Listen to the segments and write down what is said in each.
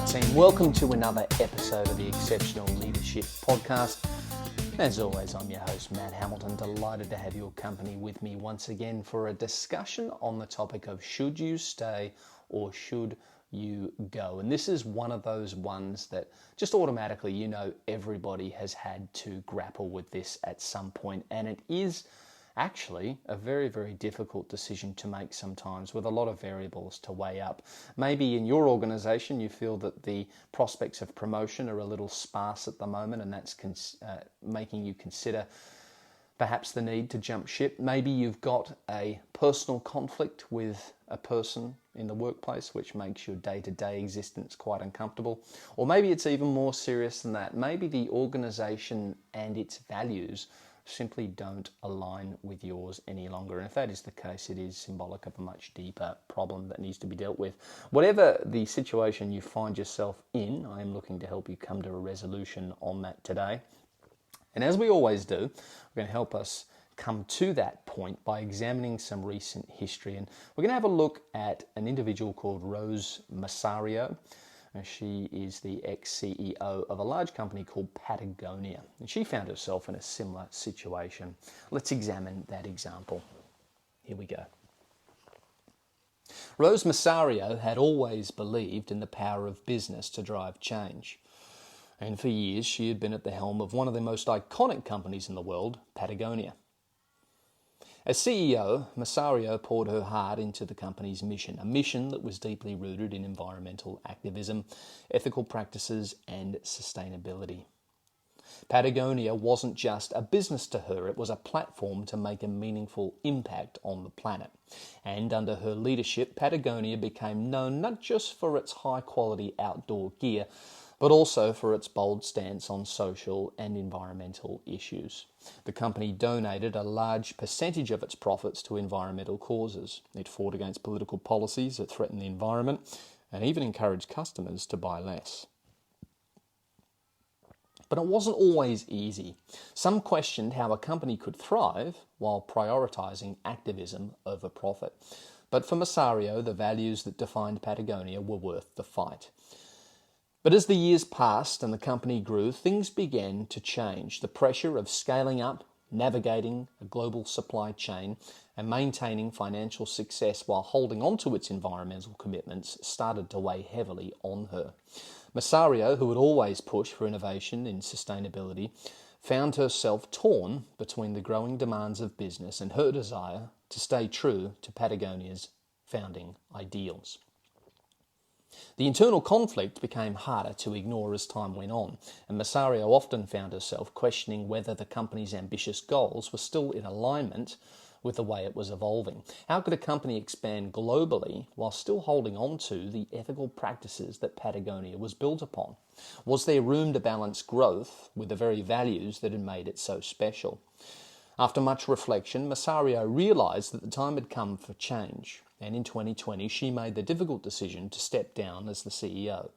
Alright team, welcome to another episode of the Exceptional Leadership Podcast. As always, I'm your host Matt Hamilton, delighted to have your company with me once again for a discussion on the topic of should you stay or should you go. And this is one of those ones that just automatically, everybody has had to grapple with this at some point, and it is actually a very, very difficult decision to make sometimes with a lot of variables to weigh up. Maybe in your organization you feel that the prospects of promotion are a little sparse at the moment, and that's making you consider perhaps the need to jump ship. Maybe you've got a personal conflict with a person in the workplace which makes your day-to-day existence quite uncomfortable. Or maybe it's even more serious than that. Maybe the organization and its values simply don't align with yours any longer. And if that is the case, it is symbolic of a much deeper problem that needs to be dealt with. Whatever the situation you find yourself in, I am looking to help you come to a resolution on that today. And as we always do, we're going to help us come to that point by examining some recent history. And we're going to have a look at an individual called Rose Masario. She is the ex-CEO of a large company called Patagonia, and she found herself in a similar situation. Let's examine that example. Here we go. Rose Masario had always believed in the power of business to drive change, and for years she had been at the helm of one of the most iconic companies in the world, Patagonia. As CEO, Masario poured her heart into the company's mission, a mission that was deeply rooted in environmental activism, ethical practices, and sustainability. Patagonia wasn't just a business to her, it was a platform to make a meaningful impact on the planet. And under her leadership, Patagonia became known not just for its high-quality outdoor gear, but also for its bold stance on social and environmental issues. The company donated a large percentage of its profits to environmental causes. It fought against political policies that threatened the environment and even encouraged customers to buy less. But it wasn't always easy. Some questioned how a company could thrive while prioritising activism over profit. But for Masario, the values that defined Patagonia were worth the fight. But as the years passed and the company grew, things began to change. The pressure of scaling up, navigating a global supply chain, and maintaining financial success while holding on to its environmental commitments started to weigh heavily on her. Masario, who had always pushed for innovation in sustainability, found herself torn between the growing demands of business and her desire to stay true to Patagonia's founding ideals. The internal conflict became harder to ignore as time went on, and Masario often found herself questioning whether the company's ambitious goals were still in alignment with the way it was evolving. How could a company expand globally while still holding on to the ethical practices that Patagonia was built upon? Was there room to balance growth with the very values that had made it so special? After much reflection, Masario realised that the time had come for change, and in 2020 she made the difficult decision to step down as the CEO.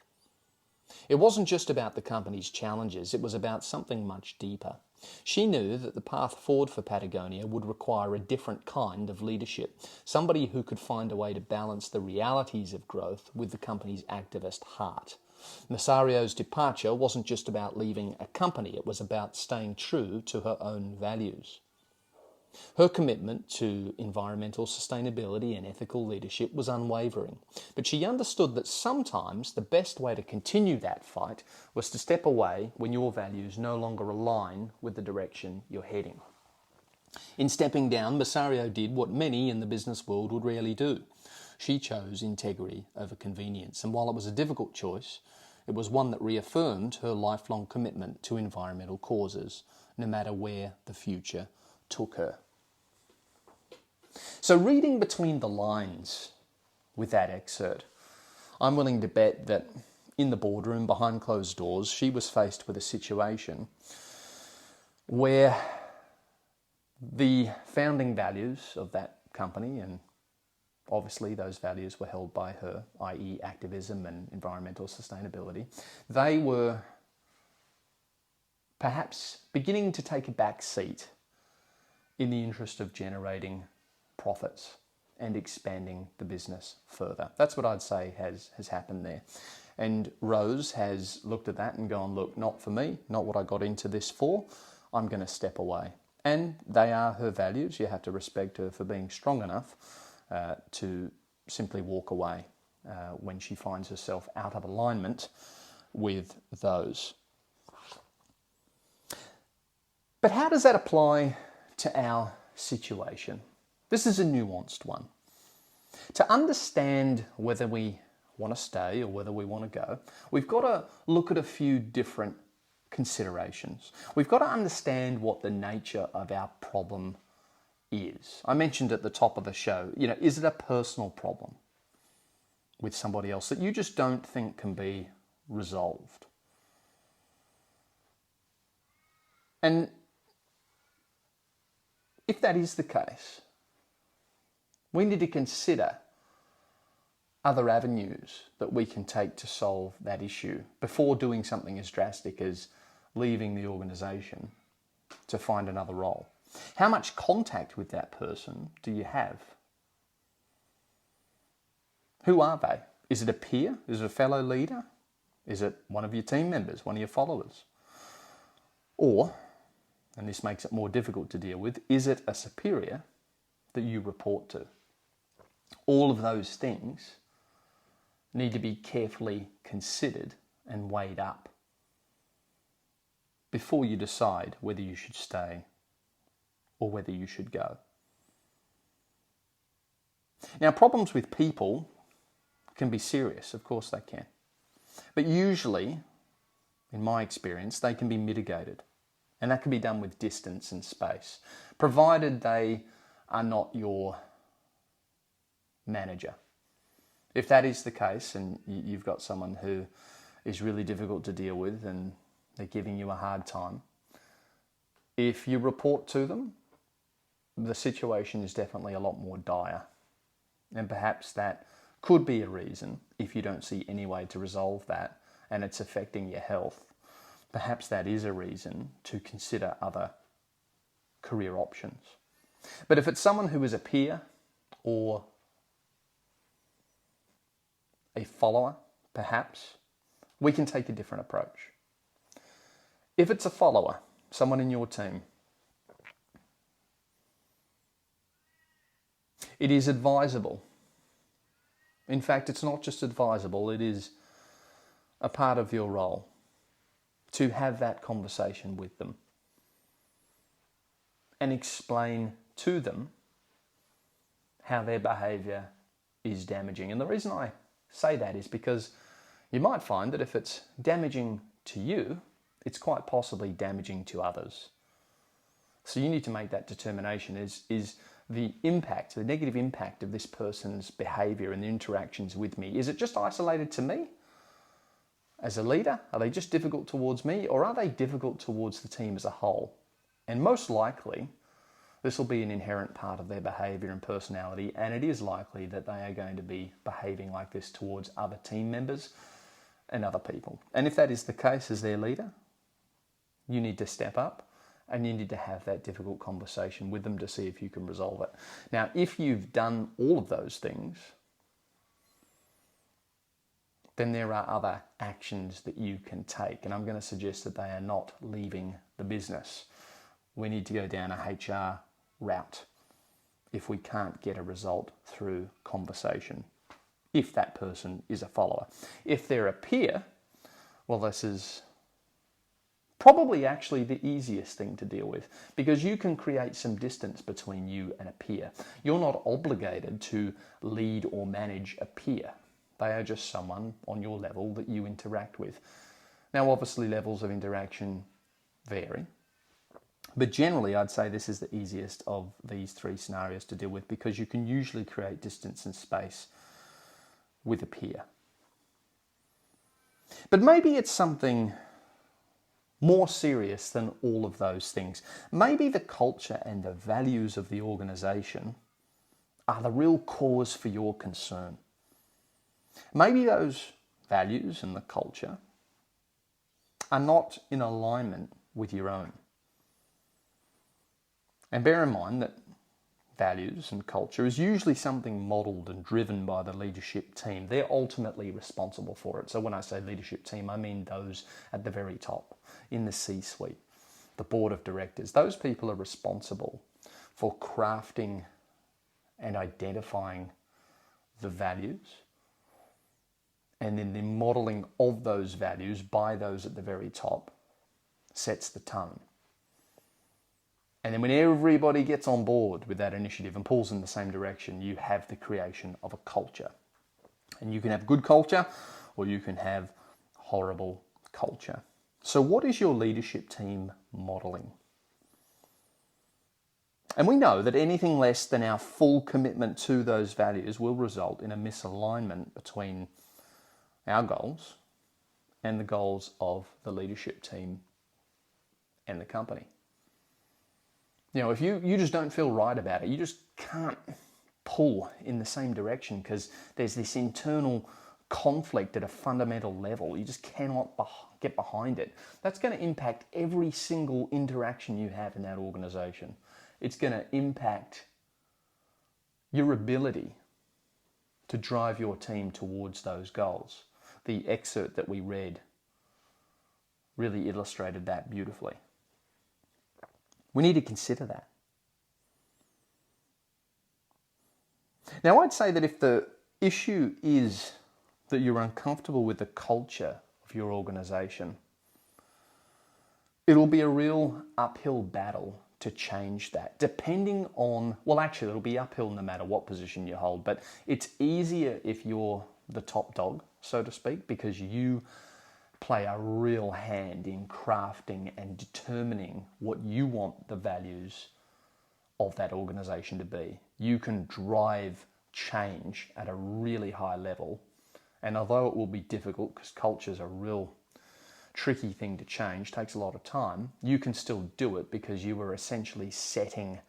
It wasn't just about the company's challenges, it was about something much deeper. She knew that the path forward for Patagonia would require a different kind of leadership, somebody who could find a way to balance the realities of growth with the company's activist heart. Masario's departure wasn't just about leaving a company, it was about staying true to her own values. Her commitment to environmental sustainability and ethical leadership was unwavering, but she understood that sometimes the best way to continue that fight was to step away when your values no longer align with the direction you're heading. In stepping down, Masario did what many in the business world would rarely do. She chose integrity over convenience, and while it was a difficult choice, it was one that reaffirmed her lifelong commitment to environmental causes, no matter where the future took her. So reading between the lines with that excerpt, I'm willing to bet that in the boardroom behind closed doors, she was faced with a situation where the founding values of that company, and obviously those values were held by her, i.e. activism and environmental sustainability, they were perhaps beginning to take a back seat in the interest of generating profits and expanding the business further. That's what I'd say has happened there. And Rose has looked at that and gone, look, not for me, not what I got into this for. I'm going to step away. And they are her values. You have to respect her for being strong enough to simply walk away when she finds herself out of alignment with those. But how does that apply to our situation? This is a nuanced one. To understand whether we want to stay or whether we want to go, we've got to look at a few different considerations. We've got to understand what the nature of our problem is. I mentioned at the top of the show, is it a personal problem with somebody else that you just don't think can be resolved? And if that is the case, we need to consider other avenues that we can take to solve that issue before doing something as drastic as leaving the organisation to find another role. How much contact with that person do you have? Who are they? Is it a peer? Is it a fellow leader? Is it one of your team members, one of your followers? Or, and this makes it more difficult to deal with, is it a superior that you report to? All of those things need to be carefully considered and weighed up before you decide whether you should stay or whether you should go. Now, problems with people can be serious, of course they can. But usually, in my experience, they can be mitigated. And that can be done with distance and space, provided they are not your manager. If that is the case and you've got someone who is really difficult to deal with and they're giving you a hard time, if you report to them, the situation is definitely a lot more dire. And perhaps that could be a reason, if you don't see any way to resolve that and it's affecting your health, perhaps that is a reason to consider other career options. But if it's someone who is a peer or a follower, perhaps, we can take a different approach. If it's a follower, someone in your team, it is advisable. In fact, it's not just advisable, it is a part of your role to have that conversation with them and explain to them how their behaviour is damaging. And the reason I say that is because you might find that if it's damaging to you, it's quite possibly damaging to others. So you need to make that determination. Is the impact, the negative impact of this person's behaviour and the interactions with me, is it just isolated to me? As a leader, are they just difficult towards me, or are they difficult towards the team as a whole? And most likely, this will be an inherent part of their behaviour and personality, and it is likely that they are going to be behaving like this towards other team members and other people. And if that is the case as their leader, you need to step up and you need to have that difficult conversation with them to see if you can resolve it. Now, if you've done all of those things, then there are other actions that you can take. And I'm going to suggest that they are not leaving the business. We need to go down a HR route if we can't get a result through conversation, if that person is a follower. If they're a peer, well, this is probably actually the easiest thing to deal with, because you can create some distance between you and a peer. You're not obligated to lead or manage a peer. They are just someone on your level that you interact with. Now, obviously, levels of interaction vary, but generally I'd say this is the easiest of these three scenarios to deal with, because you can usually create distance and space with a peer. But maybe it's something more serious than all of those things. Maybe the culture and the values of the organisation are the real cause for your concern. Maybe those values and the culture are not in alignment with your own. And bear in mind that values and culture is usually something modelled and driven by the leadership team. They're ultimately responsible for it. So when I say leadership team, I mean those at the very top, in the C-suite, the board of directors. Those people are responsible for crafting and identifying the values, and then the modelling of those values by those at the very top sets the tone. And then when everybody gets on board with that initiative and pulls in the same direction, you have the creation of a culture. And you can have good culture or you can have horrible culture. So what is your leadership team modelling? And we know that anything less than our full commitment to those values will result in a misalignment between our goals and the goals of the leadership team and the company. You know, if you just don't feel right about it, you just can't pull in the same direction because there's this internal conflict at a fundamental level. You just cannot get behind it. That's going to impact every single interaction you have in that organization. It's going to impact your ability to drive your team towards those goals. The excerpt that we read really illustrated that beautifully. We need to consider that. Now, I'd say that if the issue is that you're uncomfortable with the culture of your organisation, it'll be a real uphill battle to change that, depending on, well, actually, it'll be uphill no matter what position you hold, but it's easier if you're the top dog, so to speak, because you play a real hand in crafting and determining what you want the values of that organisation to be. You can drive change at a really high level, and although it will be difficult because culture's a real tricky thing to change, takes a lot of time, you can still do it because you are essentially setting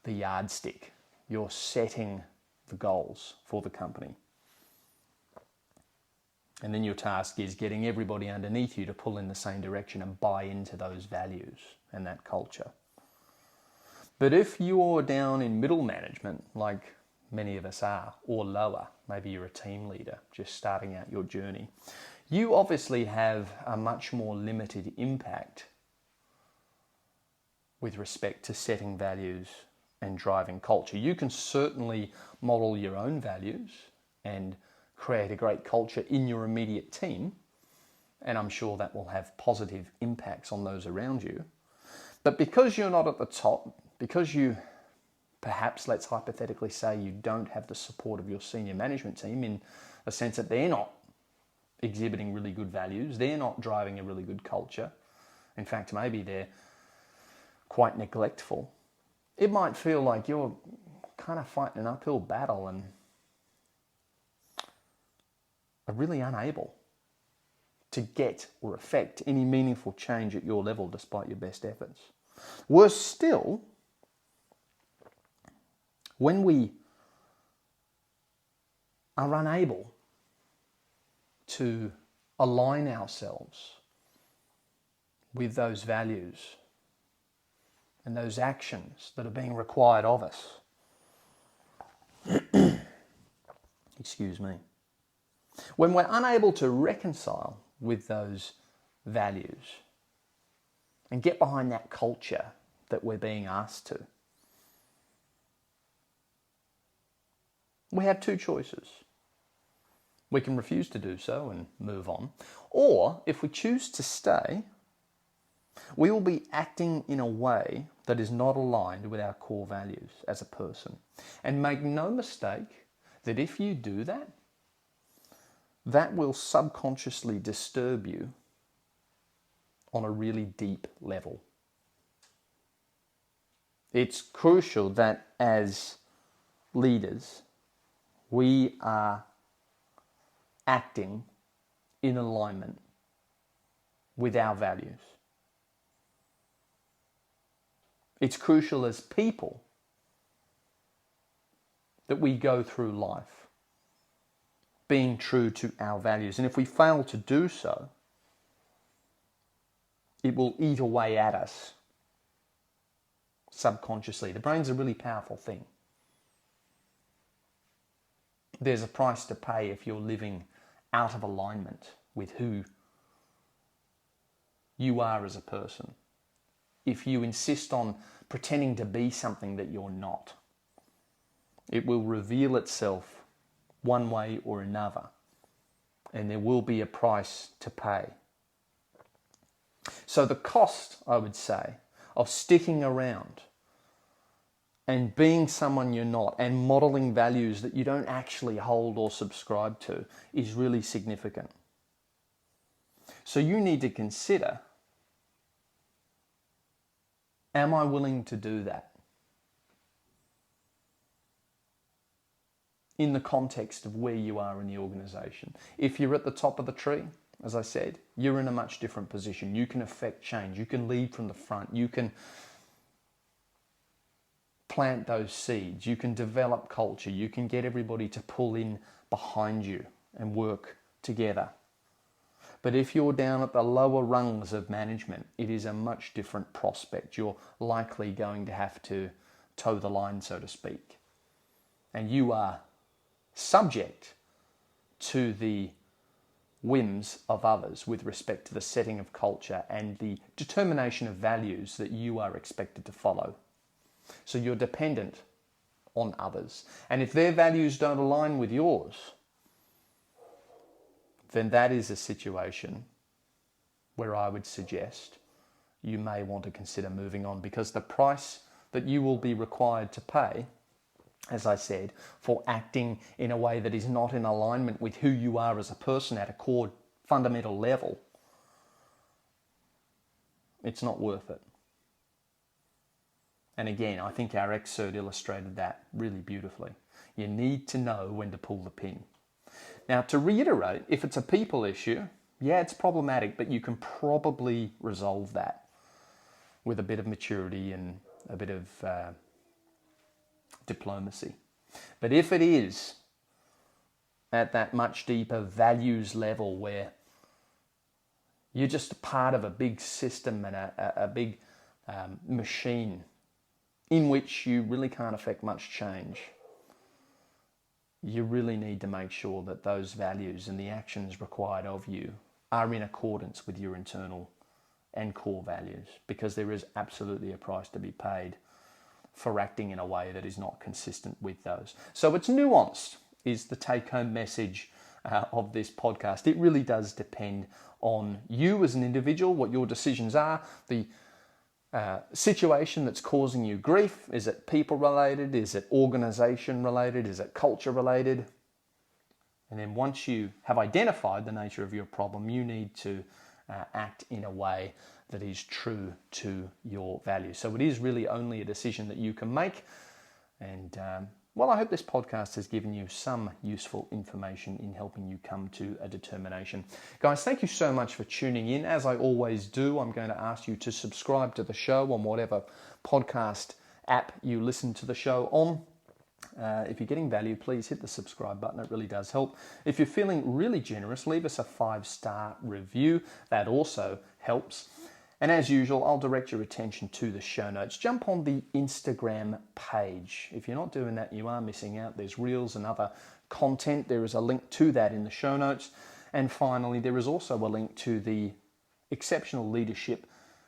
the yardstick. You're setting the goals for the company. And then your task is getting everybody underneath you to pull in the same direction and buy into those values and that culture. But if you're down in middle management, like many of us are, or lower, maybe you're a team leader just starting out your journey, you obviously have a much more limited impact with respect to setting values and driving culture. You can certainly model your own values and create a great culture in your immediate team, and I'm sure that will have positive impacts on those around you. But because you're not at the top, because you perhaps, let's hypothetically say, you don't have the support of your senior management team in a sense that they're not exhibiting really good values, they're not driving a really good culture, in fact maybe they're quite neglectful, it might feel like you're kind of fighting an uphill battle and are really unable to get or affect any meaningful change at your level despite your best efforts. Worse still, when we are unable to align ourselves with those values and those actions that are being required of us. Excuse me. When we're unable to reconcile with those values and get behind that culture that we're being asked to, we have two choices. We can refuse to do so and move on, or if we choose to stay, we will be acting in a way that is not aligned with our core values as a person. And make no mistake that if you do that, that will subconsciously disturb you on a really deep level. It's crucial that as leaders, we are acting in alignment with our values. It's crucial as people that we go through life being true to our values. And if we fail to do so, it will eat away at us subconsciously. The brain's a really powerful thing. there's a price to pay if you're living out of alignment with who you are as a person. If you insist on pretending to be something that you're not, it will reveal itself one way or another, and there will be a price to pay. So the cost, I would say, of sticking around and being someone you're not and modeling values that you don't actually hold or subscribe to is really significant. So you need to consider, am I willing to do that? In the context of where you are in the organisation. If you're at the top of the tree, as I said, you're in a much different position. You can affect change. You can lead from the front. You can plant those seeds. You can develop culture. You can get everybody to pull in behind you and work together. But if you're down at the lower rungs of management, it is a much different prospect. You're likely going to have to toe the line, so to speak. And you are subject to the whims of others with respect to the setting of culture and the determination of values that you are expected to follow. So you're dependent on others. And if their values don't align with yours, then that is a situation where I would suggest you may want to consider moving on, because the price that you will be required to pay, as I said, for acting in a way that is not in alignment with who you are as a person at a core fundamental level, it's not worth it. And again, I think our excerpt illustrated that really beautifully. You need to know when to pull the pin. Now, to reiterate, if it's a people issue, yeah, it's problematic, but you can probably resolve that with a bit of maturity and a bit of diplomacy. But if it is at that much deeper values level where you're just a part of a big system and a big machine in which you really can't affect much change, you really need to make sure that those values and the actions required of you are in accordance with your internal and core values, because there is absolutely a price to be paid for acting in a way that is not consistent with those. So it's nuanced, is the take-home message of this podcast. It really does depend on you as an individual, what your decisions are, the situation that's causing you grief. Is it people related? Is it organization related? Is it culture related? And then once you have identified the nature of your problem, you need to act in a way that is true to your values. So it is really only a decision that you can make. And well, I hope this podcast has given you some useful information in helping you come to a determination. Guys, thank you so much for tuning in. As I always do, I'm going to ask you to subscribe to the show on whatever podcast app you listen to the show on. If you're getting value, please hit the subscribe button. It really does help. If you're feeling really generous, leave us a 5-star review. That also helps. And as usual, I'll direct your attention to the show notes. Jump on the Instagram page. If you're not doing that, you are missing out. There's reels and other content. There is a link to that in the show notes. And finally, there is also a link to the Exceptional Leadership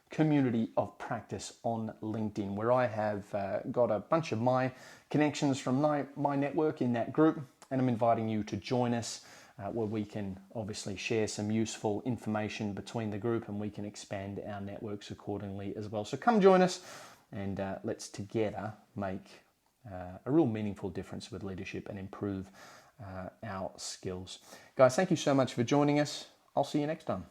Community of Practice on LinkedIn, where I have got a bunch of my connections from my network in that group. And I'm inviting you to join us where we can obviously share some useful information between the group, and we can expand our networks accordingly as well. So come join us, and let's together make a real meaningful difference with leadership and improve our skills. Guys, thank you so much for joining us. I'll see you next time.